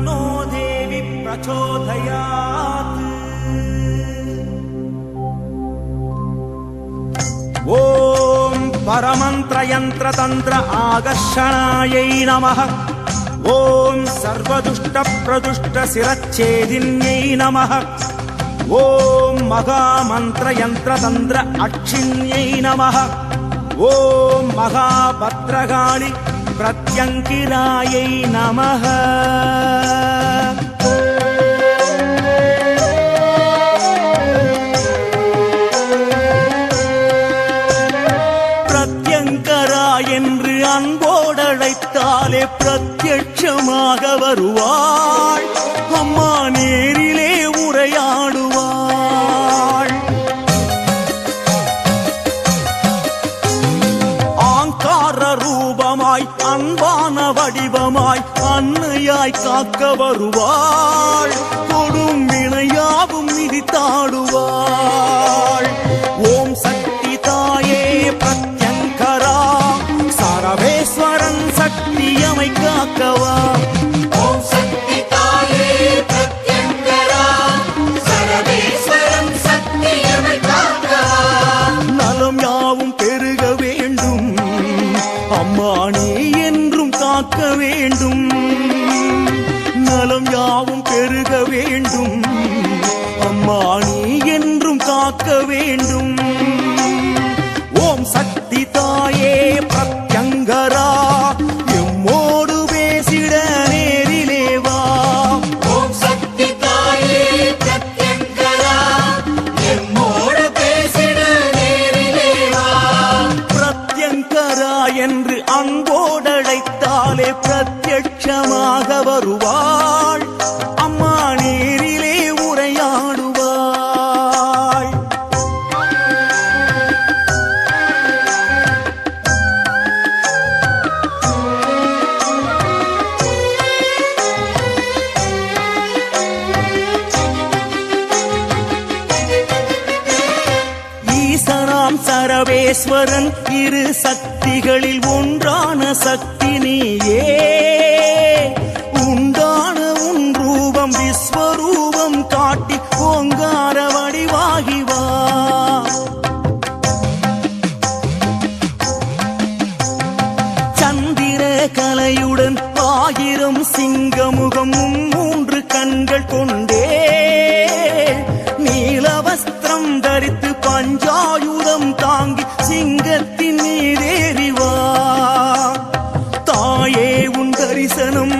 तन्नो देवी प्रचोदयात्। ॐ परमन्त्रयन्त्रतन्त्र आकर्षणायै नमः। ॐ सर्वदुष्टप्रदुष्टशिरच्छेदिन्यै नमः। ॐ महामन्त्रयन्त्रतन्त्र अक्षिण्यै नमः। ॐ महाभद्रकाळि प्रत्यङ्किरायै नमः। பிரத்யங்கரா என்று அன்போடழைத்தாலே பிரத்யட்சமாக வருவாள் அம்மா, நேரிலே உரையாடுவாள். ஆங்கார ரூபமாய் அன்பான வடிவமாய் அன்னையாய் காக்க வருவாள். கொடும் வினையாவும் மிதித்தாடுவாள். ஓம் சக்தி தாயே பிரத்யங்கரா, சரவேஸ்வரன் சக்தியமை காக்கவா. ஓம் சக்தி தாயே பிரத்யங்கரா, சரவேஸ்வரன் சக்தியமை காக்கவா. நலம் யாவும் பெருக வேண்டும் அம்மா, நீ என்றும் காக்க வேண்டும். நலம் யாவும் பெருக வேண்டும் அம்மா, நீ என்றும் காக்க வேண்டும். ஓம் சக்தி தாயே பிரத்யங்கரா, எம்மோடு பேசிட நேரிலே வா. ஓம் சக்தி தாயே பிரத்யங்கரா, எம்மோடு பேசிட நேரிலே வா. பிரத்யங்கரா என்று அன்போடழைத்தாலே பிரத்யட்சமாக வருவாள் அம்மா, நேரிலே உரையாடுவாள். ஈசனாம் சரவேஸ்வரன் இரு சக்திகளில் ஒன்றான சக்தி நீயே. உண்டான உன் ரூபம் விஸ்வரூபம் காட்டி ஓங்கார வடிவாகி வா. சந்திர கலையுடன் ஆயிரம் சிங்கமுகம் மூன்று கண்கள் கொண்டே நீலவஸ்திரம் தரித்து பஞ்சாயுதம் தாங்கி சிங்கத்தின் மீதேறி வா. தாயே உன் தரிசனம்